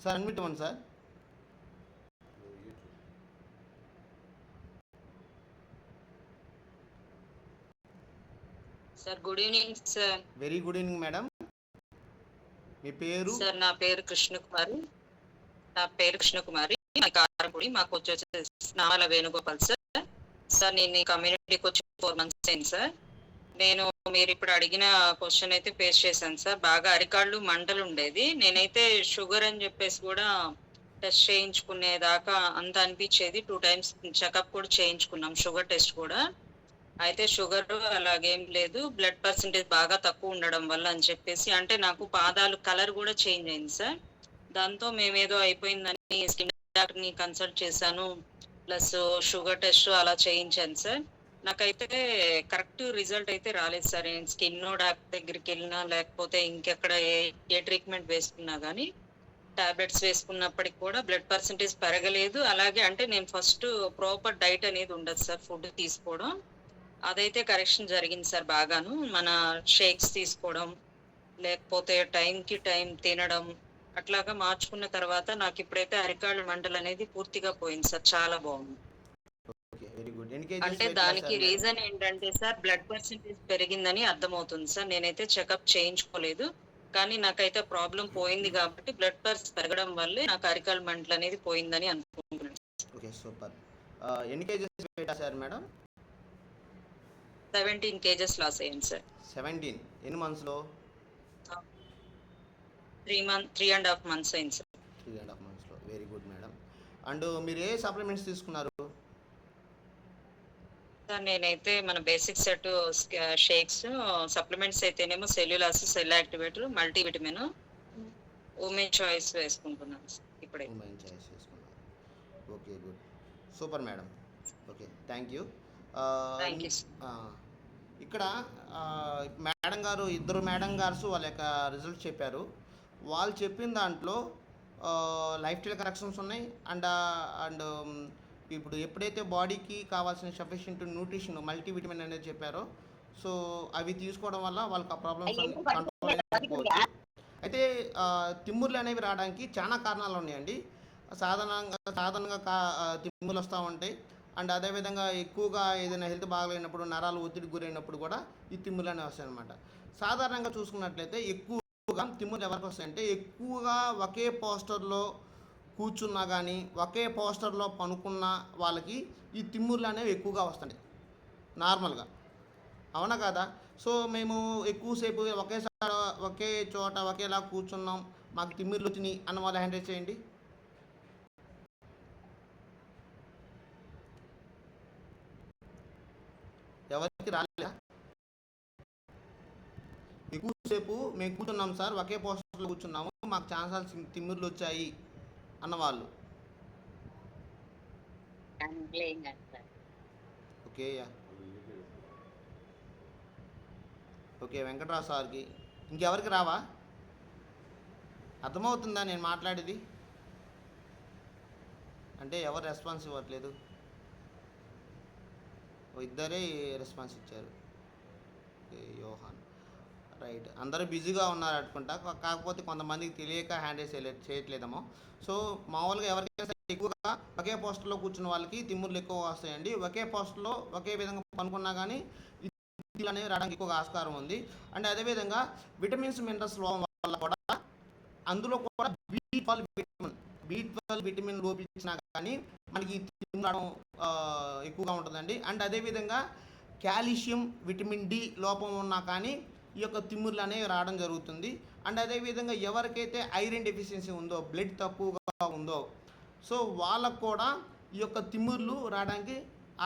Sir unmute ఇవ్వండి సార్. Sir good evening sir. Very good evening madam. మీ పేరు? సార్ నా పేరు కృష్ణకుమారి. కారంపూడి. మాకు వచ్చేసి నామాల వేణుగోపాల్ సార్. సార్ నేను ఈ కమ్యూనిటీకి వచ్చి 4 months అయింది సార్. నేను మీరు ఇప్పుడు అడిగిన క్వశ్చన్ అయితే ఫేస్ చేశాను సార్. బాగా అరికాళ్ళు మంటలు ఉండేది. నేనైతే షుగర్ అని చెప్పేసి కూడా టెస్ట్ చేయించుకునేదాకా అంత అనిపించేది. 2 times చెకప్ కూడా చేయించుకున్నాం, షుగర్ టెస్ట్ కూడా. అయితే షుగర్ అలాగేం లేదు, బ్లడ్ పర్సెంటేజ్ బాగా తక్కువ ఉండడం వల్ల అని చెప్పేసి, అంటే నాకు పాదాలు కలర్ కూడా చేంజ్ అయింది సార్. దాంతో మేమేదో అయిపోయిందని స్కిన్ డాక్టర్ని కన్సల్ట్ చేశాను, ప్లస్ షుగర్ టెస్ట్ అలా చేయించాను సార్. నాకైతే కరెక్ట్ రిజల్ట్ అయితే రాలేదు సార్. నేను స్కిన్ డాక్టర్ దగ్గరికి వెళ్ళినా లేకపోతే ఇంకెక్కడ ఏ ట్రీట్మెంట్ వేసుకున్నా కానీ, టాబ్లెట్స్ వేసుకున్నప్పటికి కూడా బ్లడ్ పర్సెంటేజ్ పెరగలేదు. అలాగే అంటే నేను ఫస్ట్ ప్రాపర్ డైట్ అనేది ఉండదు సార్, ఫుడ్ తీసుకోవడం అదైతే కరెక్షన్ జరిగింది సార్ బాగాను. మన షేక్స్ తీసుకోవడం, లేకపోతే టైంకి టైం తినడం, అట్లాగా మార్చుకున్న తర్వాత నాకు ఇప్పుడైతే అరికాళ్ళ మంటలు అనేది పూర్తిగా పోయింది సార్. చాలా బాగుంది. అంటే దానికి రీజన్ ఏంటంటే సార్, బ్లడ్ పర్సెంటేజ్ పెరిగిందని అర్థమవుతుంది సార్. నేనైతే చెకప్ చేయించుకోలేదు, కానీ నాకైతే ప్రాబ్లం పోయింది కాబట్టి బ్లడ్ పర్సెంటేజ్ పెరగడం వల్లే నాకు అరికాళ్ళ మంటలు అనేది పోయిందని అనుకుంటున్నాను. Okay, super. ఎన్ని కేజెస్ పెట్టారు మేడం? 17 kgs లాస్ అయ్యాను సార్. 17 ఎన్ని మంత్స్లో? 3.5 months అయింది సార్. 3.5 monthsలో. Very good madam. అండ్ మీరు ఏ సప్లిమెంట్స్ తీసుకున్నారు సార్? నేనైతే మన బేసిక్ సెట్ షేక్స్, సప్లిమెంట్స్ అయితేనేమో సెల్యులాస్, cell activator, multivitamin, women choice వేసుకుంటున్నాను సార్ ఇప్పుడే. ఉమెన్ చాయిస్ వేసుకున్నారు. Okay, good, super madam. Okay, thank you. ఇక్కడ మేడం గారు, ఇద్దరు మేడం గారు వాళ్ళ యొక్క రిజల్ట్ చెప్పారు. వాళ్ళు చెప్పిన దాంట్లో లైఫ్ స్టైల్ కరెక్షన్స్ ఉన్నాయి. అండ్ ఇప్పుడు ఎప్పుడైతే బాడీకి కావాల్సిన సఫిషియంట్ న్యూట్రిషన్, మల్టీవిటమిన్ అనేది చెప్పారో, సో అవి తీసుకోవడం వల్ల వాళ్ళకి ఆ ప్రాబ్లమ్స్ కంట్రోల్ అయిపోవచ్చు. అయితే తిమ్ముర్లు అనేవి రావడానికి చాలా కారణాలు ఉన్నాయండి. సాధారణంగా తిమ్ముర్లు వస్తూ ఉంటాయి. అండ్ అదేవిధంగా ఎక్కువగా ఏదైనా హెల్త్ బాగలేనప్పుడు, నరాలు ఒత్తిడి గురైనప్పుడు కూడా ఈ తిమ్ములు అనేవి వస్తాయి అన్నమాట. సాధారణంగా చూసుకున్నట్లయితే ఎక్కువగా తిమ్ములు ఎవరికి వస్తాయంటే, ఎక్కువగా ఒకే పోస్టర్లో కూర్చున్నా కానీ, ఒకే పోస్టర్లో పనుకున్న వాళ్ళకి ఈ తిమ్ముర్లు అనేవి ఎక్కువగా వస్తాయి నార్మల్గా. అవునా కదా? సో మేము ఎక్కువసేపు ఒకే చోట ఒకేలా కూర్చున్నాం, మాకు తిమ్ముర్లు వచ్చినాయి అన్న వాళ్ళు హ్యాండిల్ చేయండి. ఎవరికి రాలేదా? ఎక్కువసేపు మేము కూర్చున్నాం సార్, ఒకే పోస్టర్లో కూర్చున్నాము, మాకు ఛాన్సాలు తిమ్మిర్లు వచ్చాయి అన్నవాళ్ళు. ఓకే ఓకే, వెంకటరావు సార్కి. ఇంకెవరికి రావా? అర్థమవుతుందా నేను మాట్లాడేది? అంటే ఎవరు రెస్పాన్స్ ఇవ్వట్లేదు? ఇద్దరే రెస్పాన్స్ ఇచ్చారు. యోహాన్, రైట్. అందరూ బిజీగా ఉన్నారు అనుకుంటా, కాకపోతే కొంతమందికి తెలియక హ్యాండిల్ చేయట్లేదేమో. సో మామూలుగా ఎవరికైనా ఎక్కువగా ఒకే పోస్టర్లో కూర్చున్న వాళ్ళకి తిమ్ముర్లు ఎక్కువ వస్తాయండి. ఒకే పోస్టర్లో ఒకే విధంగా పనుకున్నా కానీ తిమ్ముర్లు అనేవి రావడానికి ఎక్కువగా ఆస్కారం ఉంది. అండ్ అదేవిధంగా విటమిన్స్, మినరల్స్ లోపం వల్ల కూడా, అందులో కూడా B12 విటమిన్ లోపించినా కానీ మనకి తిమ్ములు రావడం ఎక్కువగా ఉంటుందండి. అండ్ అదేవిధంగా కాల్షియం, విటమిన్ డి లోపం ఉన్నా కానీ ఈ యొక్క తిమ్ముర్లు అనేవి రావడం జరుగుతుంది. అండ్ అదేవిధంగా ఎవరికైతే ఐరన్ డెఫిషియన్సీ ఉందో, బ్లడ్ తక్కువగా ఉందో, సో వాళ్ళకు కూడా ఈ యొక్క తిమ్ముర్లు రావడానికి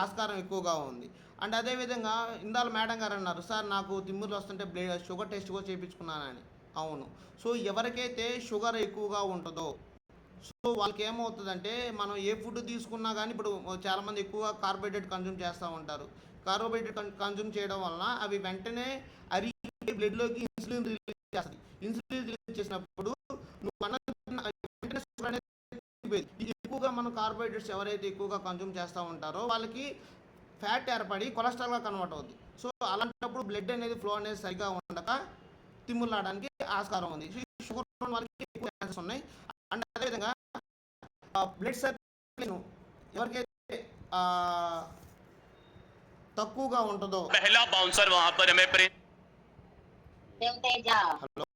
ఆస్కారం ఎక్కువగా ఉంది. అండ్ అదేవిధంగా ఇందాల మేడం గారు అన్నారు, సార్ నాకు తిమ్ముర్లు వస్తుంటే షుగర్ టెస్ట్ కూడా చేయించుకున్నానని. అవును. సో ఎవరికైతే షుగర్ ఎక్కువగా ఉంటుందో, సో వాళ్ళకి ఏమవుతుందంటే, మనం ఏ ఫుడ్ తీసుకున్నా కానీ, ఇప్పుడు చాలామంది ఎక్కువగా కార్బోహైడ్రేట్ కన్జ్యూమ్ చేస్తూ ఉంటారు. కార్బోహైడ్రేట్ కన్జ్యూమ్ చేయడం వలన అవి వెంటనే అరిగి బ్లడ్లోకి ఇన్సులిన్ రిలీజ్ చేస్తుంది. ఇన్సులిన్ రిలీజ్ చేసినప్పుడు నువ్వు వెంటనే షుగర్ అనేది ఎక్కువగా మనం కార్బోహైడ్రేట్స్ ఎవరైతే ఎక్కువగా కన్జ్యూమ్ చేస్తూ ఉంటారో వాళ్ళకి ఫ్యాట్ ఏర్పడి కొలెస్ట్రాల్గా కన్వర్ట్ అవుతుంది. సో అలాంటప్పుడు బ్లడ్ అనేది ఫ్లో అనేది సరిగా ఉండక తిమ్ములు రావడానికి ఆస్కారం ఉంది. షుగర్ వాళ్ళకి ఎక్కువ ఛాన్సెస్ ఉన్నాయి. అండ్ అదేవిధంగా బ్లడ్ సర్క్యులేషన్ ఎవరికైతే తక్కువగా ఉంటుందో पहला बाउंसर वहां पर हमें హలో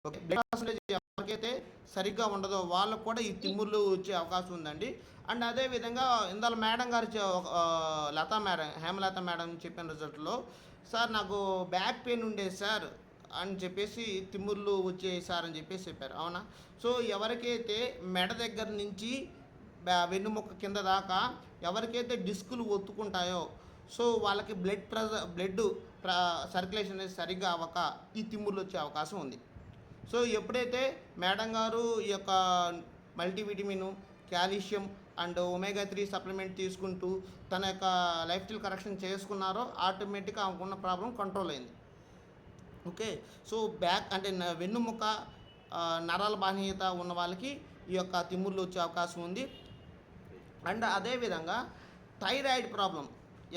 ఓకే బ్లడ్ పర్సంటేజ్ ఎవరికైతే సరిగ్గా ఉండదో వాళ్ళకు కూడా ఈ తిమ్ముర్లు వచ్చే అవకాశం ఉందండి. అండ్ అదేవిధంగా ఇందాక మేడం గారు లతా మేడం హేమలత మేడం చెప్పిన రిజల్ట్లో సార్ నాకు బ్యాక్ పెయిన్ ఉండేది సార్ అని చెప్పేసి తిమ్ముర్లు వచ్చేవి సార్ అని చెప్పేసి చెప్పారు. అవునా? సో ఎవరికైతే మెడ దగ్గర నుంచి వెన్నుముక్క కింద దాకా ఎవరికైతే డిస్కులు ఒత్తుకుంటాయో సో వాళ్ళకి బ్లడ్ సర్క్యులేషన్ అనేది సరిగ్గా అవ్వక ఈ తిమ్ముర్లు వచ్చే అవకాశం ఉంది. సో ఎప్పుడైతే మేడం గారు ఈ యొక్క multivitamin, calcium and omega 3 supplement తీసుకుంటూ తన యొక్క లైఫ్ స్టైల్ కరెక్షన్ చేసుకున్నారో ఆటోమేటిక్గా ఆమెకున్న ప్రాబ్లం కంట్రోల్ అయింది. ఓకే. సో బ్యాక్ అంటే వెన్నుముక నరాల బలహీనత ఉన్న వాళ్ళకి ఈ యొక్క తిమ్ముర్లు వచ్చే అవకాశం ఉంది. అండ్ అదేవిధంగా థైరాయిడ్ ప్రాబ్లం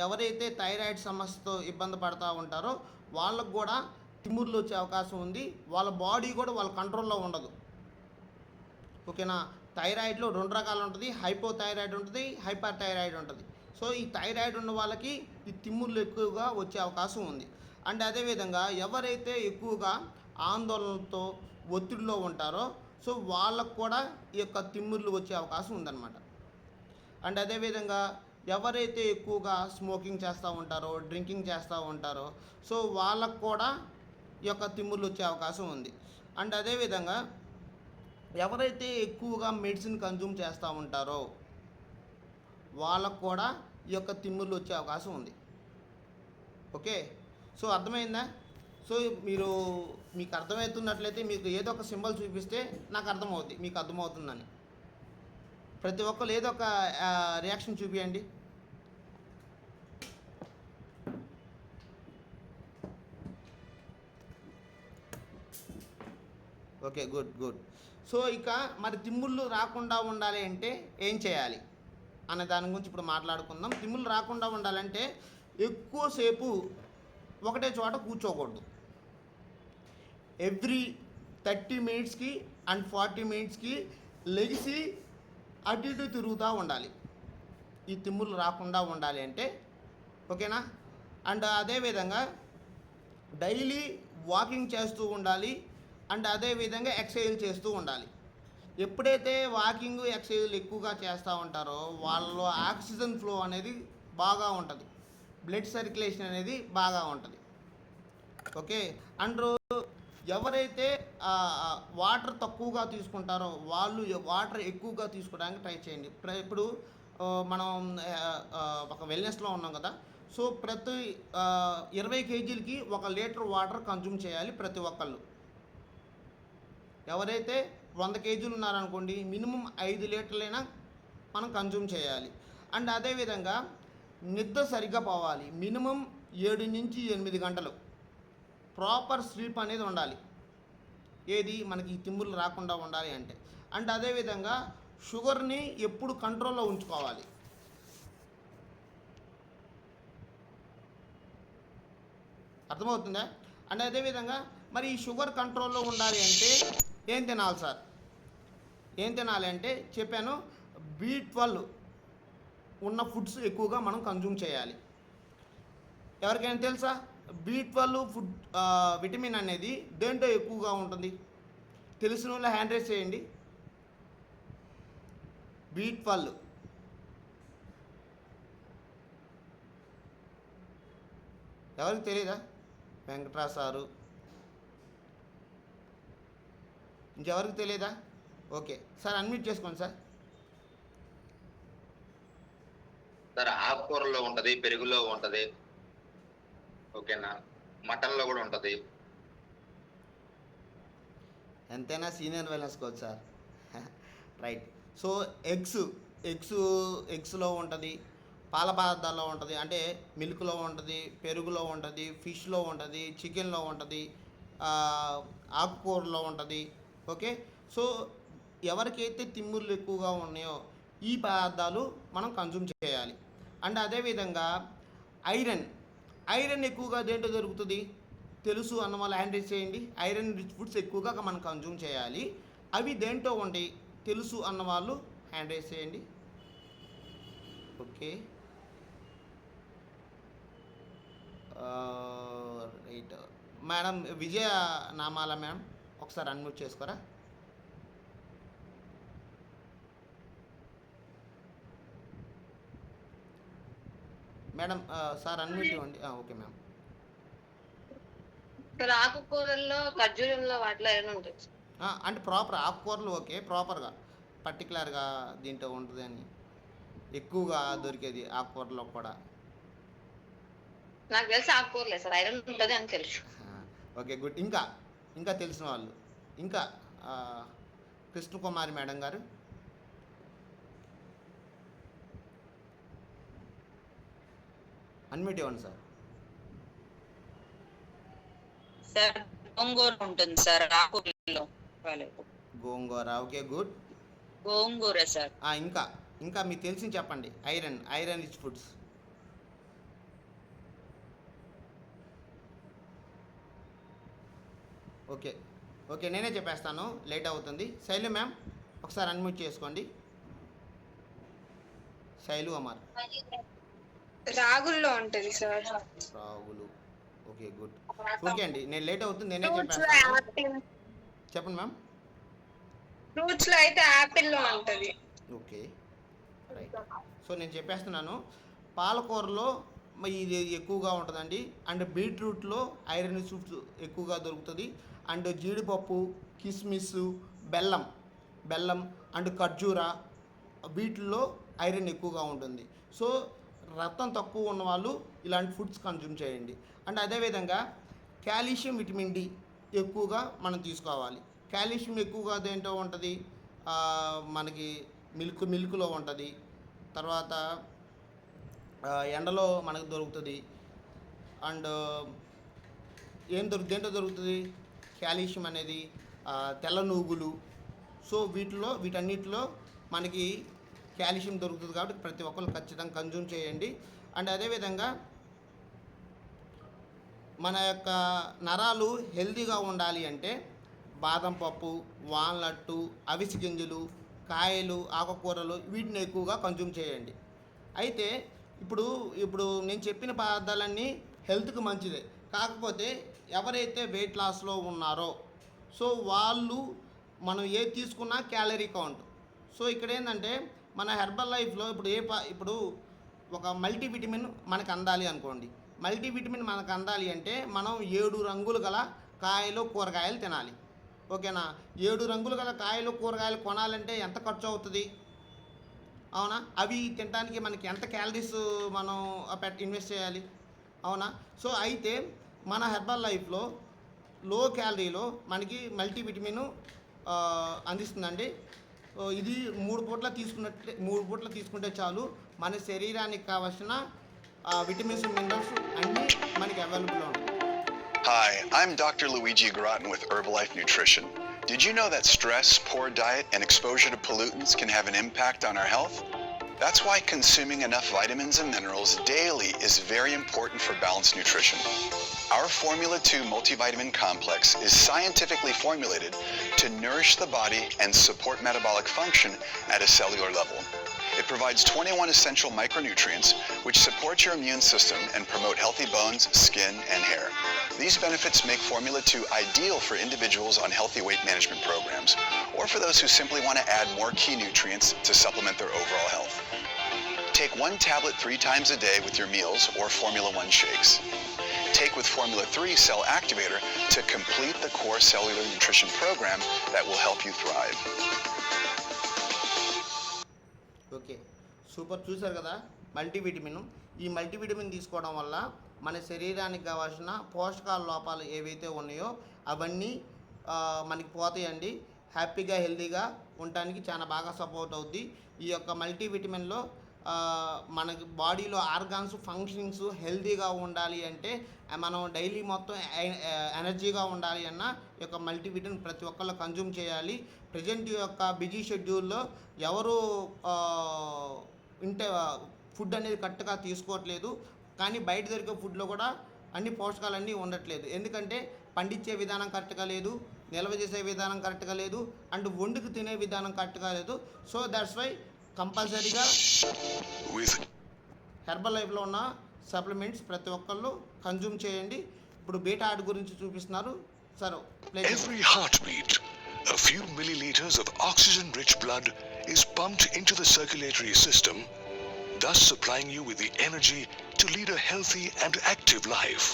ఎవరైతే థైరాయిడ్ సమస్యతో ఇబ్బంది పడుతూ ఉంటారో వాళ్ళకు కూడా తిమ్ముర్లు వచ్చే అవకాశం ఉంది. వాళ్ళ బాడీ కూడా వాళ్ళ కంట్రోల్లో ఉండదు. ఓకేనా? థైరాయిడ్లో 2 రకాలు ఉంటుంది. హైపోథైరాయిడ్ ఉంటుంది, హైపర్ థైరాయిడ్ ఉంటుంది. సో ఈ థైరాయిడ్ ఉన్న వాళ్ళకి ఈ తిమ్ముర్లు ఎక్కువగా వచ్చే అవకాశం ఉంది. అండ్ అదేవిధంగా ఎవరైతే ఎక్కువగా ఆందోళనతో ఒత్తిడిలో ఉంటారో సో వాళ్ళకు కూడా ఈ యొక్క తిమ్ముర్లు వచ్చే అవకాశం ఉందన్నమాట. అండ్ అదేవిధంగా ఎవరైతే ఎక్కువగా స్మోకింగ్ చేస్తూ ఉంటారో, డ్రింకింగ్ చేస్తూ ఉంటారో సో వాళ్ళకు కూడా ఈ యొక్క తిమ్ముర్లు వచ్చే అవకాశం ఉంది. అండ్ అదేవిధంగా ఎవరైతే ఎక్కువగా మెడిసిన్ కన్జ్యూమ్ చేస్తూ ఉంటారో వాళ్ళకు కూడా ఈ యొక్క తిమ్ముర్లు వచ్చే అవకాశం ఉంది. ఓకే. సో అర్థమైందా? సో మీకు అర్థమవుతున్నట్లయితే మీకు ఏదో ఒక సింబల్ చూపిస్తే నాకు అర్థమవుతుంది, మీకు అర్థమవుతుందని. ప్రతి ఒక్కరు ఏదో ఒక రియాక్షన్ చూపించండి. Okay, good. సో ఇక మరి తిమ్ముళ్ళు రాకుండా ఉండాలి అంటే ఏం చేయాలి అనే దాని గురించి ఇప్పుడు మాట్లాడుకుందాం. తిమ్ముళ్ళు రాకుండా ఉండాలంటే ఎక్కువసేపు ఒకటే చోట కూర్చోకూడదు. ఎవ్రీ 30 మినిట్స్కి అండ్ 40 మినిట్స్కి లెగిసి అటు ఇటు తిరుగుతూ ఉండాలి ఈ తిమ్ముళ్ళు రాకుండా ఉండాలి అంటే. ఓకేనా? అండ్ అదేవిధంగా డైలీ వాకింగ్ చేస్తూ ఉండాలి. అండ్ అదేవిధంగా ఎక్సర్సైజ్ చేస్తూ ఉండాలి. ఎప్పుడైతే వాకింగ్ ఎక్సర్సైజ్లు ఎక్కువగా చేస్తూ ఉంటారో వాళ్ళలో ఆక్సిజన్ ఫ్లో అనేది బాగా ఉంటుంది, బ్లడ్ సర్క్యులేషన్ అనేది బాగా ఉంటుంది. ఓకే. అండ్ ఎవరైతే వాటర్ తక్కువగా తీసుకుంటారో వాళ్ళు వాటర్ ఎక్కువగా తీసుకోవడానికి ట్రై చేయండి. ఇప్పుడు మనం ఒక వెల్నెస్లో ఉన్నాం కదా. సో ప్రతి 20 కేజీలకి 1 లీటర్ వాటర్ కన్జ్యూమ్ చేయాలి ప్రతి ఒక్కళ్ళు. ఎవరైతే 100 కేజీలు ఉన్నారనుకోండి మినిమం 5 లీటర్లైనా మనం కన్జ్యూమ్ చేయాలి. అండ్ అదేవిధంగా నిద్ర సరిగ్గా పోవాలి. మినిమం 7 నుంచి 8 గంటలు ప్రాపర్ స్లీప్ అనేది ఉండాలి. ఏది మనకి ఈ తిమ్ముర్లు రాకుండా ఉండాలి అంటే. అండ్ అదేవిధంగా షుగర్ని ఎప్పుడు కంట్రోల్లో ఉంచుకోవాలి. అర్థమవుతుందా? అండ్ అదేవిధంగా మరి ఈ షుగర్ కంట్రోల్లో ఉండాలి అంటే ఏం తినాలి సార్? ఏం తినాలి అంటే చెప్పాను, B12 ఉన్న ఫుడ్స్ ఎక్కువగా మనం కన్జ్యూమ్ చేయాలి. ఎవరికైనా తెలుసా B12 ఫుడ్ విటమిన్ అనేది దేంట్లో ఎక్కువగా ఉంటుంది? తెలిసిన వాళ్ళు హ్యాండ్ రైజ్ చేయండి. B12 ఎవరికి తెలియదా? వెంకట్రావు సారు, ఇంకెవరికి తెలియదా? ఓకే సార్, అన్మ్యూట్ చేసుకోండి సార్. సార్ ఆకుకూరలో ఉంటది, పెరుగులో ఉంటది, ఓకేనా, మటన్లో కూడా ఉంటది. ఎంతైనా senior wellness coach sir. Right. So ఎగ్స్లో ఉంటుంది, పాల పదార్థాల్లో ఉంటుంది, అంటే మిల్క్లో ఉంటుంది, పెరుగులో ఉంటుంది, ఫిష్లో ఉంటుంది, చికెన్లో ఉంటుంది, ఆకుకూరలో ఉంటుంది. ఓకే. సో ఎవరికైతే తిమ్ముర్లు ఎక్కువగా ఉన్నాయో ఈ పదార్థాలు మనం కన్జ్యూమ్ చేయాలి. అండ్ అదేవిధంగా ఐరన్ ఎక్కువగా దేంట్లో దొరుకుతుంది తెలుసు అన్న వాళ్ళు హ్యాండ్ రైజ్ చేయండి. ఐరన్ రిచ్ ఫుడ్స్ ఎక్కువగా మనం కన్జ్యూమ్ చేయాలి. అవి దేంట్లో ఉంటాయి తెలుసు అన్న వాళ్ళు హ్యాండ్ రైజ్ చేయండి. Okay, right. Madam Vijaya Namala madam ఒకసారి అన్మ్యూట్ చేసుకోరా. మేడం సార్ అన్మ్యూట్ ఇవ్వండి. Okay ma'am. ఆకుకూరల్లో ఖర్జూరంలో వాటిలో ఏమైనా ఉంటుంది? అంటే ప్రాపర్ ఆకుకూరలు ఓకే, ప్రాపర్గా పర్టికులర్గా దీంట్లో ఉంటుంది అని ఎక్కువగా దొరికేది ఆకుకూరలో కూడా. నాకు తెలిసి ఆకుకూరలే సార్, ఐరన్ ఉంటుంది అని తెలుసు. Okay, good. ఇంకా తెలిసిన వాళ్ళు ఇంకా కృష్ణకుమారి మేడం గారు. అన్మ్యూట్ ఇవ్వండి సార్. సార్ గోంగూర ఉంటుంది సార్ ఆకుకూరలో. గోంగూర ఓకే, గుడ్. గోంగూర సార్. ఇంకా మీకు తెలిసింది చెప్పండి. Iron rich foods. ఓకే నేనే చెప్పేస్తాను, లేట్ అవుతుంది. శైలు మ్యామ్ ఒకసారి అన్మ్యూట్ చేసుకోండి. శైలు అమర్. రాగుల్లో ఉంటుంది సార్. రాగులు ఓకే, గుడ్. ఓకే అండి, నేను లేట్ అవుతుంది, నేనే చెప్పేస్తాను. చెప్పండి మ్యామ్. ఫ్రూట్స్ లో అయితే యాపిల్ లో ఉంటుంది. Okay right. సో నేను చెప్పేస్తున్నాను. పాలకూరలో ఇది ఎక్కువగా ఉంటుందండి. అండ్ బీట్రూట్లో ఐరన్ రిచ్ ఎక్కువగా దొరుకుతుంది. అండ్ జీడిపప్పు, కిస్మిస్, బెల్లం అండ్ ఖర్జూర వీటిల్లో ఐరన్ ఎక్కువగా ఉంటుంది. సో రక్తం తక్కువ ఉన్న వాళ్ళు ఇలాంటి ఫుడ్స్ కన్జ్యూమ్ చేయండి. అండ్ అదేవిధంగా కాల్షియం, విటమిన్ డి ఎక్కువగా మనం తీసుకోవాలి. కాల్షియం ఎక్కువగా దేంట్లో ఉంటుంది, మనకి మిల్క్లో ఉంటుంది. తర్వాత ఎండలో మనకు దొరుకుతుంది. అండ్ దేంట్లో దొరుకుతుంది కాల్షియం అనేది, తెల్ల నూగులు. సో వీటన్నిటిలో మనకి కాల్షియం దొరుకుతుంది కాబట్టి ప్రతి ఒక్కరు ఖచ్చితంగా కన్జ్యూమ్ చేయండి. అండ్ అదేవిధంగా మన యొక్క నరాలు హెల్తీగా ఉండాలి అంటే బాదం పప్పు, వాల్నట్టు, అవిసె గింజలు, కాయలు, ఆకుకూరలు వీటిని ఎక్కువగా కన్జ్యూమ్ చేయండి. అయితే ఇప్పుడు నేను చెప్పిన పదార్థాలన్నీ హెల్త్కి మంచిదే. కాకపోతే ఎవరైతే వెయిట్ లాస్లో ఉన్నారో సో వాళ్ళు మనం ఏది తీసుకున్నా క్యాలరీ కౌంట్. సో ఇక్కడ ఏంటంటే మన హెర్బల్ లైఫ్లో ఇప్పుడు ఒక మల్టీవిటమిన్ మనకు అందాలి అనుకోండి. మల్టీవిటమిన్ మనకు అందాలి అంటే మనం 7 రంగులు గల కాయలు, కూరగాయలు తినాలి. ఓకేనా? 7 రంగులు గల కాయలు, కూరగాయలు కొనాలంటే ఎంత ఖర్చు అవుతుంది? అవునా? అవి తినడానికి మనకి ఎంత క్యాలరీస్ మనం ఇన్వెస్ట్ చేయాలి? అవునా? సో అయితే మన హెర్బల్ లైఫ్లో లో క్యాలరీలో మనకి మల్టీవిటమిన్ అందిస్తుందండి. ఇది 3 పూట్ల తీసుకుంటే చాలు మన శరీరానికి కావాల్సిన విటమిన్స్, మినరల్స్ అన్నీ మనకి అవైలబుల్లో ఉంటాయి. Hi, I'm Dr. Luigi Groton with Herbalife Nutrition. Did you know that stress, poor diet, and exposure to pollutants can have an impact on our health? That's why consuming enough vitamins and minerals daily is very important for balanced nutrition. Our Formula 2 multivitamin complex is scientifically formulated to nourish the body and support metabolic function at a cellular level. It provides 21 essential micronutrients which support your immune system and promote healthy bones, skin, and hair. These benefits make Formula 2 ideal for individuals on healthy weight management programs or for those who simply want to add more key nutrients to supplement their overall health. Take 1 tablet 3 times a day with your meals or Formula 1 shakes. Take with Formula 3 Cell Activator to complete the core cellular nutrition program that will help you thrive. Okay, super. చూసారు కదా multivitamin. ఈ multivitamin తీసుకోవడం వల్ల మన శరీరానికి కావాల్సిన పోషకాల లోపాలు ఏవైతే ఉన్నాయో అవన్నీ మనకి పోతాయండి. హ్యాపీగా హెల్తీగా ఉండటానికి చాలా బాగా సపోర్ట్ అవుద్ది. ఈ యొక్క మల్టీవిటమిన్లో మనకి బాడీలో ఆర్గాన్స్ ఫంక్షనింగ్స్ హెల్తీగా ఉండాలి అంటే మనం డైలీ మొత్తం ఎనర్జీగా ఉండాలి అన్న ఈ యొక్క మల్టీవిటమిన్ ప్రతి ఒక్కళ్ళు కన్జ్యూమ్ చేయాలి. ప్రజెంట్ యొక్క బిజీ షెడ్యూల్లో ఎవరు ఫుడ్ అనేది కరెక్ట్గా తీసుకోవట్లేదు. కానీ బయట దొరికే ఫుడ్లో కూడా అన్ని పోషకాలన్నీ ఉండట్లేదు. ఎందుకంటే పండించే విధానం కరెక్ట్గా లేదు, నిల్వ చేసే విధానం కరెక్ట్గా లేదు, అండ్ వండుకు తినే విధానం కరెక్ట్గా లేదు. సో దట్స్ వై కంపల్సరీగా With హెర్బల్ లైఫ్లో ఉన్న సప్లిమెంట్స్ ప్రతి ఒక్కళ్ళు కన్జ్యూమ్ చేయండి. ఇప్పుడు బీటా హార్ట్ గురించి చూపిస్తున్నారు sir. every heartbeat, a few milliliters of oxygen-rich blood is pumped into the circulatory system, thus supplying you with the energy to lead a healthy and active life.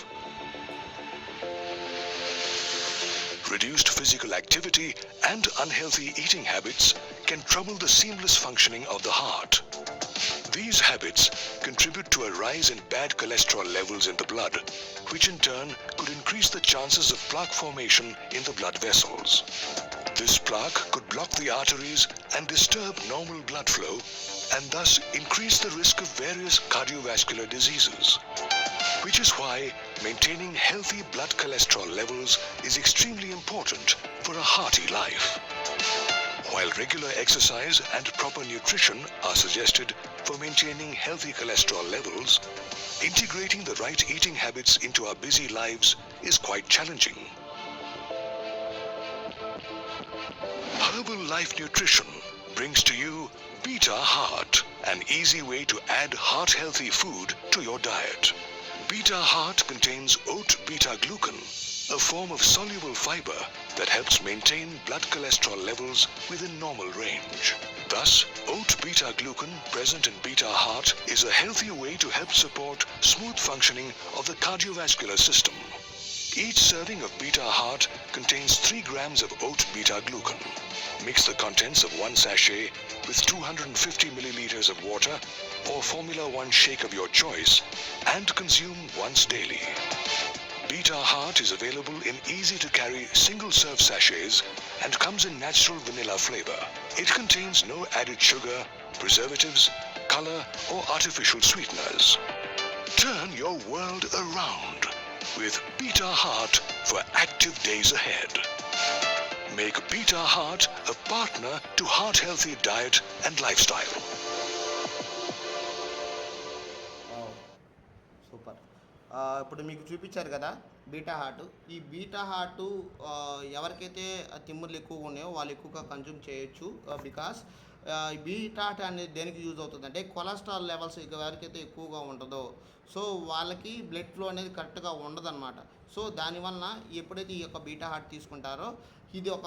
Reduced physical activity and unhealthy eating habits can trouble the seamless functioning of the heart. These habits contribute to a rise in bad cholesterol levels in the blood, which in turn could increase the chances of plaque formation in the blood vessels. This plaque could block the arteries and disturb normal blood flow, and thus increase the risk of various cardiovascular diseases. Which is why maintaining healthy blood cholesterol levels is extremely important for a hearty life. While regular exercise and proper nutrition are suggested for maintaining healthy cholesterol levels, integrating the right eating habits into our busy lives is quite challenging. Herbal Life Nutrition brings to you Beta Heart, an easy way to add heart-healthy food to your diet. Beta Heart contains oat beta-glucan, a form of soluble fiber that helps maintain blood cholesterol levels within normal range. Thus, oat beta-glucan present in Beta Heart is a healthy way to help support smooth functioning of the cardiovascular system. Each serving of Beta Heart contains 3 grams of oat beta-glucan. Mix the contents of 1 sachet with 250 milliliters of water or Formula 1 shake of your choice and consume once daily. Beta Heart is available in easy-to-carry single-serve sachets and comes in natural vanilla flavor. It contains no added sugar, preservatives, color, or artificial sweeteners. Turn your world around with Beta Heart for active days ahead. Make Beta Heart a partner to heart-healthy diet and lifestyle. Super. ఇప్పుడు మీకు చూపించారు కదా beta heart. ఈ beta heart ఎవరికైతే తిమ్ముర్లు ఎక్కువగా ఉన్నాయో వాళ్ళు ఎక్కువగా కన్జ్యూమ్ చేయొచ్చు. బికాస్ బీటా హార్ట్ అనేది దేనికి యూజ్ అవుతుందంటే కొలెస్ట్రాల్ లెవెల్స్ ఎవరికైతే ఎక్కువగా ఉంటుందో సో వాళ్ళకి బ్లడ్ ఫ్లో అనేది కరెక్ట్గా ఉండదన్నమాట. సో దానివల్ల ఎప్పుడైతే ఈ యొక్క బీటా హార్ట్ తీసుకుంటారో ఇది ఒక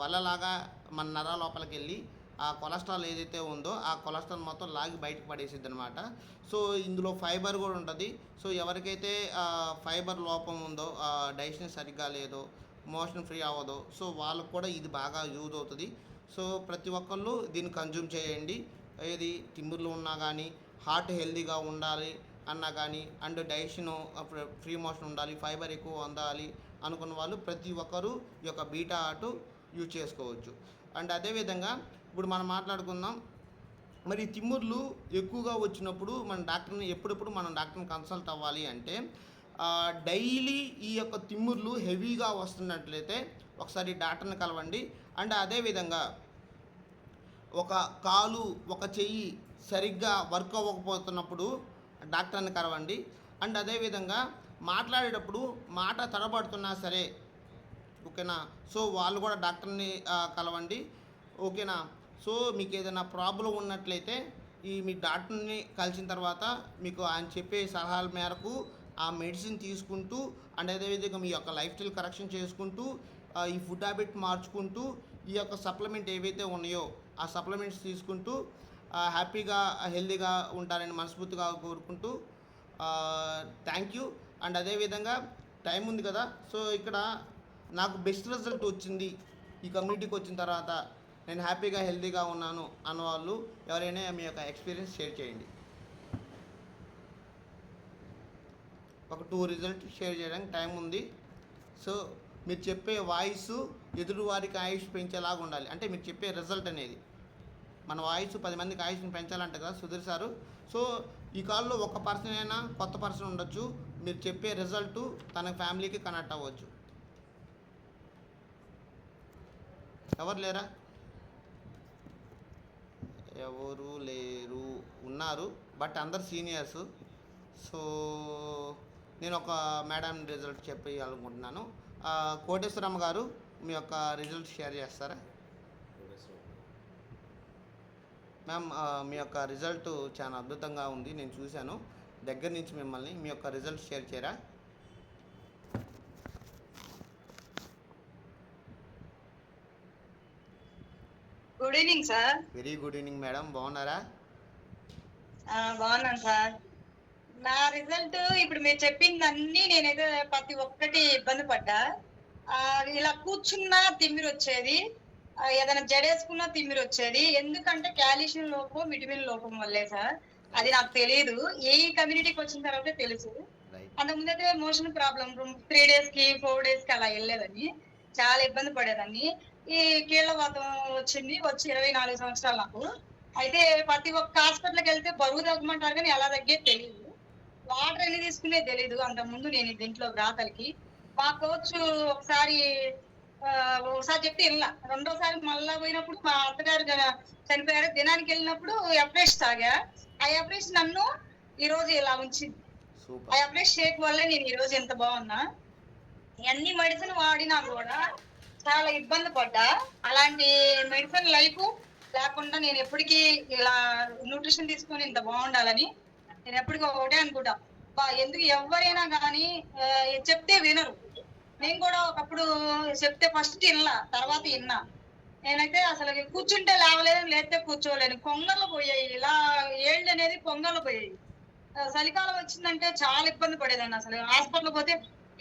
వలలాగా మన నర లోపలికి వెళ్ళి ఆ కొలెస్ట్రాల్ ఏదైతే ఉందో ఆ కొలెస్ట్రాల్ మొత్తం లాగి బయటకు పడేసిద్ది అనమాట. సో ఇందులో ఫైబర్ కూడా ఉంటుంది. సో ఎవరికైతే ఫైబర్ లోపం ఉందో, డైజెషన్ సరిగ్గా లేదో, మోషన్ ఫ్రీ అవ్వదో, సో వాళ్ళకు కూడా ఇది బాగా యూజ్ అవుతుంది. సో ప్రతి ఒక్కళ్ళు దీన్ని కన్జ్యూమ్ చేయండి. ఏది తిమ్ముర్లు ఉన్నా కానీ, హార్ట్ హెల్తీగా ఉండాలి అన్నా కానీ, అండ్ డైజెషన్ ఫ్రీ మోషన్ ఉండాలి, ఫైబర్ ఎక్కువ ఉండాలి అనుకున్న వాళ్ళు ప్రతి ఒక్కరూ ఈ యొక్క బీటా హార్ట్ యూజ్ చేసుకోవచ్చు. అండ్ అదేవిధంగా ఇప్పుడు మనం మాట్లాడుకుందాం, మరి తిమ్ముర్లు ఎక్కువగా వచ్చినప్పుడు ఎప్పుడెప్పుడు మనం డాక్టర్ని కన్సల్ట్ అవ్వాలి అంటే డైలీ ఈ యొక్క తిమ్ముర్లు హెవీగా వస్తున్నట్లయితే ఒకసారి డాక్టర్ని కలవండి. అండ్ అదేవిధంగా ఒక కాలు ఒక చెయ్యి సరిగ్గా వర్క్ అవ్వకపోతున్నప్పుడు డాక్టర్ని కలవండి. అండ్ అదేవిధంగా మాట్లాడేటప్పుడు మాట తడబడుతున్నా సరే ఓకేనా, సో వాళ్ళు కూడా డాక్టర్ని కలవండి ఓకేనా. సో మీకు ఏదైనా ప్రాబ్లం ఉన్నట్లయితే మీ డాక్టర్ని కలిసిన తర్వాత మీకు ఆయన చెప్పే సలహాల మేరకు ఆ మెడిసిన్ తీసుకుంటూ అండ్ అదేవిధంగా మీ యొక్క లైఫ్ స్టైల్ కరెక్షన్ చేసుకుంటూ ఈ ఫుడ్ హ్యాబిట్ మార్చుకుంటూ ఈ యొక్క సప్లిమెంట్ ఏవైతే ఉన్నాయో ఆ సప్లిమెంట్స్ తీసుకుంటూ హ్యాపీగా హెల్తీగా ఉంటారని మనస్ఫూర్తిగా కోరుకుంటూ థ్యాంక్ యూ. అండ్ అదేవిధంగా టైం ఉంది కదా, సో ఇక్కడ నాకు బెస్ట్ రిజల్ట్ వచ్చింది ఈ కమ్యూనిటీకి వచ్చిన తర్వాత, నేను హ్యాపీగా హెల్తీగా ఉన్నాను అన్నవాళ్ళు ఎవరైనా మీ యొక్క ఎక్స్పీరియన్స్ షేర్ చేయండి. ఒక 2 రిజల్ట్ షేర్ చేయడానికి టైం ఉంది. సో మీరు చెప్పే వాయిస్ ఎదురు వారికి ఆయుష్ పెంచేలాగా ఉండాలి. అంటే మీరు చెప్పే రిజల్ట్ అనేది మన వాయిస్ 10 మందికి ఆయుష్ని పెంచాలంటే కదా సుధీర్ సారు. సో ఈ కాల్లో ఒక పర్సన్ అయినా కొత్త పర్సన్ ఉండొచ్చు, మీరు చెప్పే రిజల్ట్ తన ఫ్యామిలీకి కనెక్ట్ అవ్వచ్చు. ఎవరు లేరా? ఎవరు లేరు, ఉన్నారు బట్ అందరు సీనియర్స్. సో నేను ఒక మేడం రిజల్ట్ చెప్పాలనుకుంటున్నాను. కోటేశ్వరమ్మ గారు మీ యొక్క రిజల్ట్ షేర్ చేస్తారా? మ్యామ్, మీ యొక్క రిజల్ట్ చాలా అద్భుతంగా ఉంది, నేను చూశాను దగ్గర నుంచి మిమ్మల్ని. మీ యొక్క రిజల్ట్ షేర్ చేయరా? Good evening sir. Very good evening madam, బాగున్నారా? బాగున్నాను సార్. నా రిజల్ట్ ఇప్పుడు మీరు చెప్పిందన్నీ నేనైతే ప్రతి ఒక్కటి ఇబ్బంది పడ్డా. ఇలా కూర్చున్నా తిమ్మిరి వచ్చేది, ఏదైనా జడేసుకున్నా తిమ్మిరి వచ్చేది. ఎందుకంటే కాల్షియం లోపం, విటమిన్ లోపం వల్లే సార్. అది నాకు తెలియదు, ఈ కమ్యూనిటీకి వచ్చిన తర్వాత తెలుసు. అంతకుముందైతే మోషన్ ప్రాబ్లం 3 days కి 4 days కి అలా వెళ్ళేదని, చాలా ఇబ్బంది పడేదాన్ని. ఈ కీళ్ళవాతం వచ్చి 24 సంవత్సరాలు నాకు. అయితే ప్రతి ఒక్క హాస్పిటల్కి వెళ్తే బరువు తగ్గమంటారు కానీ ఎలా తగ్గేది తెలియదు, వాటర్ ఎన్ని తీసుకునే తెలియదు. అంత ముందు నేను దీంట్లో వ్రాతలకి మా కోచ్ ఒకసారి చెప్తే వెళ్ళా, రెండోసారి మళ్ళా పోయినప్పుడు మా అత్తగారు చనిపోయారు, దినానికి వెళ్ళినప్పుడు ఎఫ్రెష్ తాగా. ఆ ఎఫ్రెష్ నన్ను ఈ రోజు ఇలా ఉంచింది. ఆ ఎఫ్రెష్ షేక్ వల్ల నేను ఈ రోజు ఎంత బాగున్నా. ఎన్ని మెడిసిన్ వాడినా కూడా చాలా ఇబ్బంది పడ్డా. అలాంటి మెడిసిన్ లైఫ్ లేకుండా నేను ఎప్పటికీ ఇలా న్యూట్రిషన్ తీసుకొని ఇంత బాగుండాలని నేను ఎప్పటికీ ఒకటే అనుకుంటా. ఎందుకు ఎవరైనా కానీ చెప్తే వినరు. నేను కూడా ఒకప్పుడు చెప్తే ఫస్ట్ వినలా, తర్వాత విన్నా. నేనైతే అసలు కూర్చుంటే లేవలేదు, లేస్తే కూర్చోలేను, కొంగర్లు పోయాయి, ఇలా ఏళ్ళు అనేది కొంగర్లు పోయాయి. చలికాలం వచ్చిందంటే చాలా ఇబ్బంది పడేదాన్ని. అసలు హాస్పిటల్ పోతే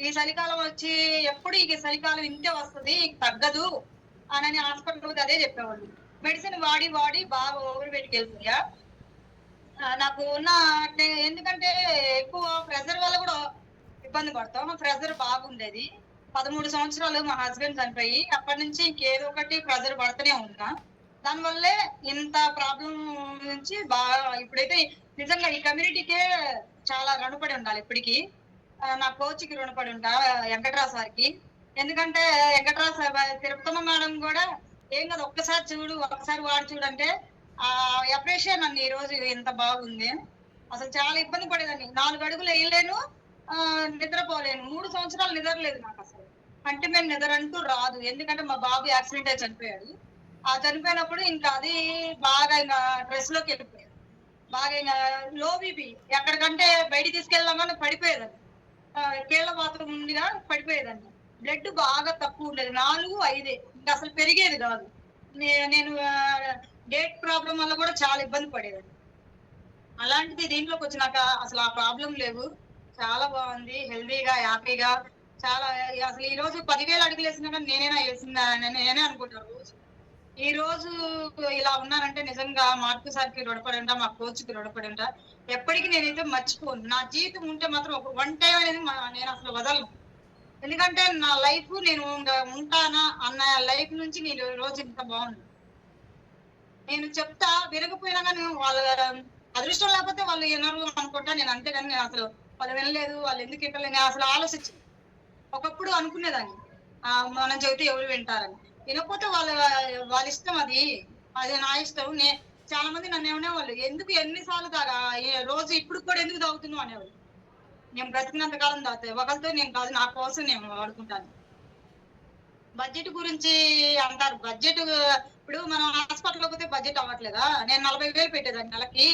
ఈ చలికాలం వచ్చి ఎప్పుడు ఈ చలికాలం ఇంతే వస్తుంది, తగ్గదు అని హాస్పిటల్ పోతే అదే చెప్పేవాళ్ళు. మెడిసిన్ వాడి వాడి బాగా ఓవర్ వెయిట్కి వెళ్ళిపోయా. నాకు ఉన్న ఎందుకంటే ఎక్కువ ప్రెషర్ వల్ల కూడా ఇబ్బంది పడతాం. ప్రెషర్ బాగుండేది. 13 సంవత్సరాలు మా హస్బెండ్ చనిపోయి అప్పటి నుంచి ఇంకేదో ఒకటి ప్రెషర్ పడుతూనే ఉన్నా. దానివల్లే ఇంత ప్రాబ్లం నుంచి బాగా ఇప్పుడైతే నిజంగా ఈ కమ్యూనిటీకే చాలా రుణపడి ఉండాలి ఇప్పటికీ. నా కోచ్కి రుణపడి ఉంటా, వెంకట్రావు సార్కి. ఎందుకంటే వెంకట్రావు తిరుపతమ్మ మేడం కూడా ఏం కదా ఒక్కసారి చూడు, ఒక్కసారి వాడు చూడంటే ఆ అప్రిషియేట్ నన్ను ఈ రోజు ఇంత బాగుంది. అసలు చాలా ఇబ్బంది పడేదాన్ని, 4 అడుగులు వేయలేను, నిద్రపోలేను. 3 సంవత్సరాలు నిద్రలేదు నాకు. అసలు అంటే మేము నిద్ర అంటూ రాదు, ఎందుకంటే మా బాబు యాక్సిడెంట్ అయి చనిపోయాడు. ఆ చనిపోయినప్పుడు ఇంకా అది బాగా ఇంకా డ్రెస్ లోకి వెళ్ళిపోయాడు. బాగా ఇంకా లో బీపీ, ఎక్కడికంటే బయటికి తీసుకెళ్దామని పడిపోయేదాన్ని. కీళ్ళ వాతం ఉండిగా పడిపోయేదాన్ని. బ్లడ్ బాగా తక్కువ ఉండేది, 4, 5 ఇంకా అసలు పెరిగేది కాదు. నేను గేట్ ప్రాబ్లం వల్ల కూడా చాలా ఇబ్బంది పడేదాన్ని. అలాంటిది దీంట్లోకి వచ్చినాక అసలు ఆ ప్రాబ్లం లేవు, చాలా బాగుంది, హెల్దీగా, హ్యాపీగా. చాలా అసలు ఈ రోజు 10,000 అడుగులు వేసినా కానీ నేనేనా వేసిందా నేనే అనుకుంటాను రోజు. ఈ రోజు ఇలా ఉన్నానంటే నిజంగా మార్పు సార్కి రుణపడి ఉంటా, మా కోచ్కి రుణపడి ఉంటా. ఎప్పటికీ నేనైతే మర్చిపోను. నా జీవితం ఉంటే మాత్రం ఒక 1 time అనేది నేను అసలు వదలను. ఎందుకంటే నా లైఫ్ నేను ఉంటానా అన్న లైఫ్ నుంచి నేను రోజు ఇంత బాగుంది. నేను చెప్తా, వినకపోయినా కానీ వాళ్ళ అదృష్టం లేకపోతే వాళ్ళు వినరు అనుకుంటా నేను. అంతేగాని నేను అసలు వాళ్ళు వినలేదు, వాళ్ళు ఎందుకు వింటలేదు అసలు ఆలోచించి ఒకప్పుడు అనుకునేదాన్ని, మనం చెబితే ఎవరు వింటారని. వినకపోతే వాళ్ళ ఇష్టం, అది నా ఇష్టం. చాలా మంది నన్ను ఏమనేవాళ్ళు, ఎందుకు ఎన్నిసార్లు తాగా రోజు ఇప్పుడు కూడా ఎందుకు తాగుతున్నావు అనేవాళ్ళు. నేను బ్రతికినంత కాలం తాగుతాయి, ఒకరితో నేను కాదు, నా కోసం నేను వాడుకుంటాను. బడ్జెట్ గురించి అంటారు, బడ్జెట్ ఇప్పుడు మనం హాస్పిటల్ పోతే బడ్జెట్ అవ్వట్లేదా? నేను 40,000 పెట్టేదాన్ని నెలకి,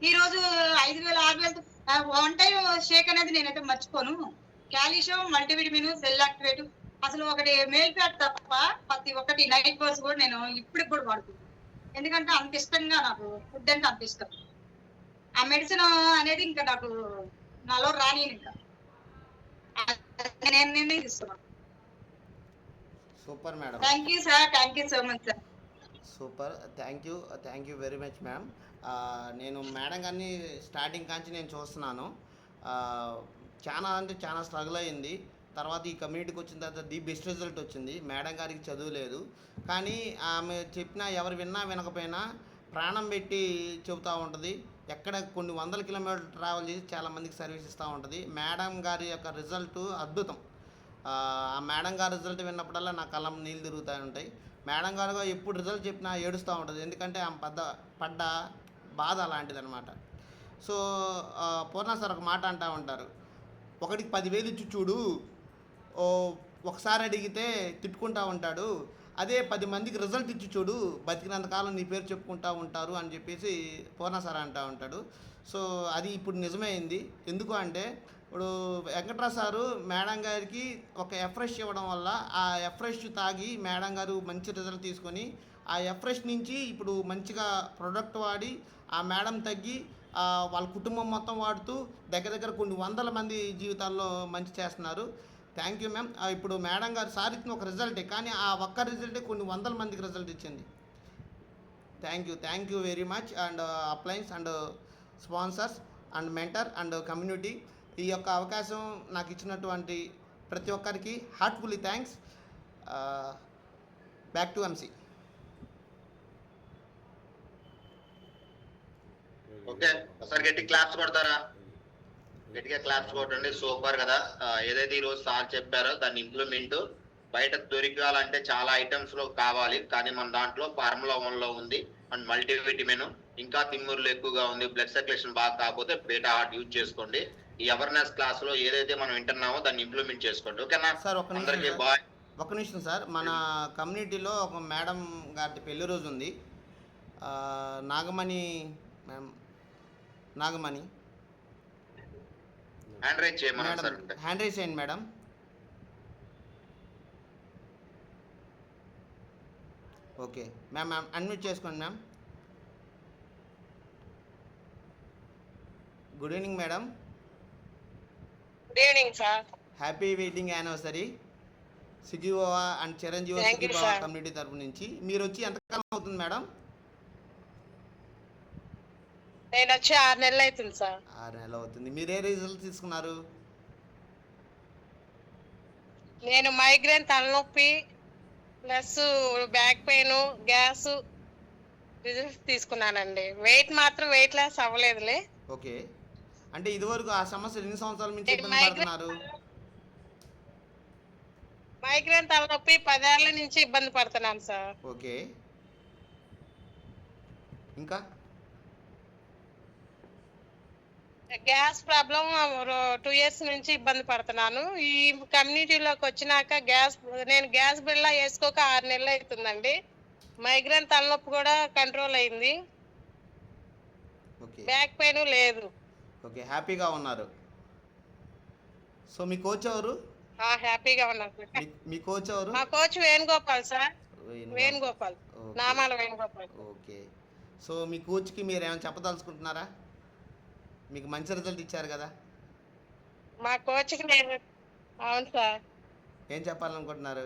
ఈ రోజు 5,000, 6,000. 1 time షేక్ అనేది నేనైతే మర్చిపోను. కాల్షియం, మల్టీవిటమిన్, సెల్ యాక్టివేట్, అసలు ఒకటి మేల్ ఫ్యాట్ తప్ప ప్రతి ఒక్కటి నైట్ కోర్స్ కూడా నేను ఇప్పటికి కూడా వాడుతున్నాను. ఎందుకంటే అంత ఇష్టంగా నాకు ఫుడ్ అంటే అంత ఇష్టం. ఆ మెడిసిన్ అనేది ఇంకా నాకు నాలో రాని, ఇంకా నేను నిర్ణయిస్తున్నాను. Super madam. Thank you sir, thank you so much sir. Super, thank you very much ma'am. నేను మేడం గారిని స్టార్టింగ్ కాంచి నేను చూస్తున్నాను. చాలా అంటే చాలా స్ట్రగుల్ అయ్యింది. తర్వాత ఈ కమ్యూనిటీకి వచ్చిన తర్వాత ది బెస్ట్ రిజల్ట్ వచ్చింది. మేడం గారికి చదువు లేదు, కానీ ఆమె చెప్పినా ఎవరు విన్నా వినకపోయినా ప్రాణం పెట్టి చెబుతూ ఉంటుంది. ఎక్కడ కొన్ని 100 kilometers ట్రావెల్ చేసి చాలామందికి సర్వీస్ ఇస్తూ ఉంటుంది. మేడం గారి యొక్క రిజల్ట్ అద్భుతం. ఆ మేడం గారి రిజల్ట్ విన్నప్పుడల్లా నా కళ్ళం నీళ్ళు తిరుగుతూ ఉంటాయి. మేడం గారు ఎప్పుడు రిజల్ట్ చెప్పినా ఏడుస్తూ ఉంటుంది, ఎందుకంటే ఆమె పడ్డ బాధ అలాంటిది అనమాట. సో పూర్ణ సార్ ఒక మాట అంటూ ఉంటారు, ఒకటికి 10,000 ఇచ్చి చూడు, ఒకసారి అడిగితే తిట్టుకుంటా ఉంటాడు, అదే 10 మందికి రిజల్ట్ ఇచ్చి చూడు, బతికినంతకాలం నీ పేరు చెప్పుకుంటా ఉంటారు అని చెప్పేసి పూర్ణ సార్ అంటూ ఉంటాడు. సో అది ఇప్పుడు నిజమైంది. ఎందుకు అంటే ఇప్పుడు వెంకట్రావు సారు మేడం గారికి ఒక ఎఫ్రెష్ ఇవ్వడం వల్ల ఆ ఎఫ్రెష్ తాగి మేడం గారు మంచి రిజల్ట్ తీసుకొని ఆ ఎఫ్రెష్ నుంచి ఇప్పుడు మంచిగా ప్రొడక్ట్ వాడి ఆ మేడం తగ్గి వాళ్ళ కుటుంబం మొత్తం వాడుతూ దగ్గర కొన్ని వందల మంది జీవితాల్లో మంచి చేస్తున్నారు. Thank you ma'am. ఇప్పుడు మేడం గారు సార్ ఇచ్చిన ఒక రిజల్టే, కానీ ఆ ఒక్క రిజల్టే కొన్ని వందల మందికి రిజల్ట్ ఇచ్చింది. Thank you very much. And appliances and sponsors and mentor and community, ఈ యొక్క అవకాశం నాకు ఇచ్చినటువంటి ప్రతి ఒక్కరికి heartfully thanks. Back to MC. Okay, ఒకసారి గట్టి క్లాప్స్ కొడతారా? గట్టిగా క్లాప్స్ కొట్టండి. సూపర్ కదా. ఏదైతే ఈరోజు సార్ చెప్పారో దాన్ని ఇంప్లిమెంట్ బయట దొరికాలంటే చాలా ఐటమ్స్ లో కావాలి, కానీ మన దాంట్లో ఫార్ములా 1లో ఉంది అండ్ మల్టీవిటమిన్, ఇంకా తిమ్ముర్లు ఎక్కువగా ఉంది, బ్లడ్ సర్క్యులేషన్ బాగా కాకపోతే బీటా హార్ట్ యూజ్ చేసుకోండి. ఈ అవేర్నెస్ క్లాస్ లో ఏదైతే మనం వింటున్నామో దాన్ని ఇంప్లిమెంట్ చేసుకోండి. ఓకేనా సార్ అందరికీ బాయ్. ఒక నిమిషం సార్, మన కమ్యూనిటీలో ఒక మేడం గారి పెళ్లి రోజు ఉంది. Nagamani ma'am, Nagamani hand raise చేయమని మేడం, సార్. హ్యాండ్ రైజ్ చేయండి మేడం. ఓకే మ్యామ్, అన్మ్యూట్ చేసుకోండి ma'am. Good evening madam. Good evening sir. Happy wedding anniversary సిగివోవా అండ్ చిరంజీవి Thank you, సిగివోవా sir. కమ్యూనిటీ తరపు నుంచి. మీరు వచ్చి ఎంతకాలం అవుతుంది మేడం? నేను వచ్చి 6 నెలలు అవుతుంది సార్. 6 నెలలు అవుతుంది. మీరు ఏ రిజల్ట్ తీసుకున్నారు? నేను మైగ్రేన్, తలనొప్పి plus back pain, gas results తీసుకున్నానండి. వెయిట్ లాస్ అవ్వలేదులే. ఓకే, అంటే ఇదివరకు ఆ సమస్యలు ఎన్ని సంవత్సరాల నుంచి నేను ఇబ్బంది పడుతున్నారు? మైగ్రేన్ తలనొప్పి 10 ఏళ్ల నుంచి ఇబ్బంది పడుతున్నాను సార్. ఓకే, ఇంకా గ్యాస్ ప్రాబ్లం 2 ఇయర్స్ నుంచి ఇబ్బంది పడుతున్నాను. ఈ కమ్యూనిటీలోకి వచ్చినాక నేను గ్యాస్ బిళ్ళ వేసుకోక 6 నెలలు అవుతుందండి. మైగ్రేన్ తలనొప్పి కూడా కంట్రోల్ అయింది. ఓకే బ్యాక్ పెయిన్ లేదు. ఓకే, హ్యాపీగా ఉన్నారు. సో మీ కోచ్ ఎవరు? హ్యాపీగా ఉన్నాను. మీ కోచ్ ఎవరు? మా coach Venugopal sir. Venugopal, okay. నామాల వేణుగోపాల్. ఓకే, సో మీ కోచ్కి మీరు ఏమైనా చెప్పదలుచుకుంటున్నారా? మీకు మంచి రిజల్ట్ ఇచ్చారు కదా. మా కోచ్కి నేను, అవును సార్, ఏం చెప్పాలనుకుంటున్నారు?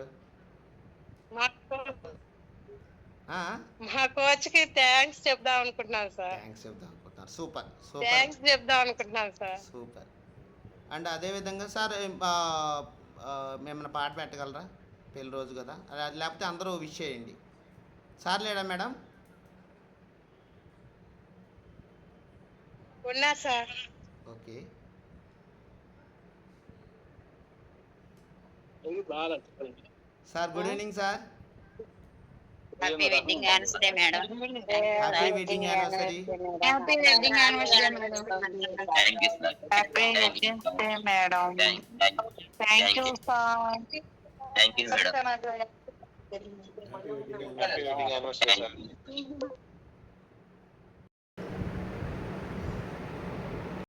మా కోచ్కి థ్యాంక్స్ చెప్దాం అనుకుంటున్నాను సార్. థ్యాంక్స్ చెప్దాం అనుకుంటున్నారు. సూపర్ థ్యాంక్స్ చెప్దాం అనుకుంటున్నాను సార్. సూపర్. అండ్ అదేవిధంగా సార్ మేమన్నా పాట పెట్టగలరా? పెళ్లి రోజు కదా, లేకపోతే అందరూ విష్ చేయండి. సార్ లేడా మేడం? ఉన్నా sir. Okay, sir good evening sir. Happy wedding anniversary madam. Happy wedding anniversary. Happy wedding anniversary madam. Happy wedding day madam. Thank you sir. Thank you, madam. Happy wedding anniversary, sir.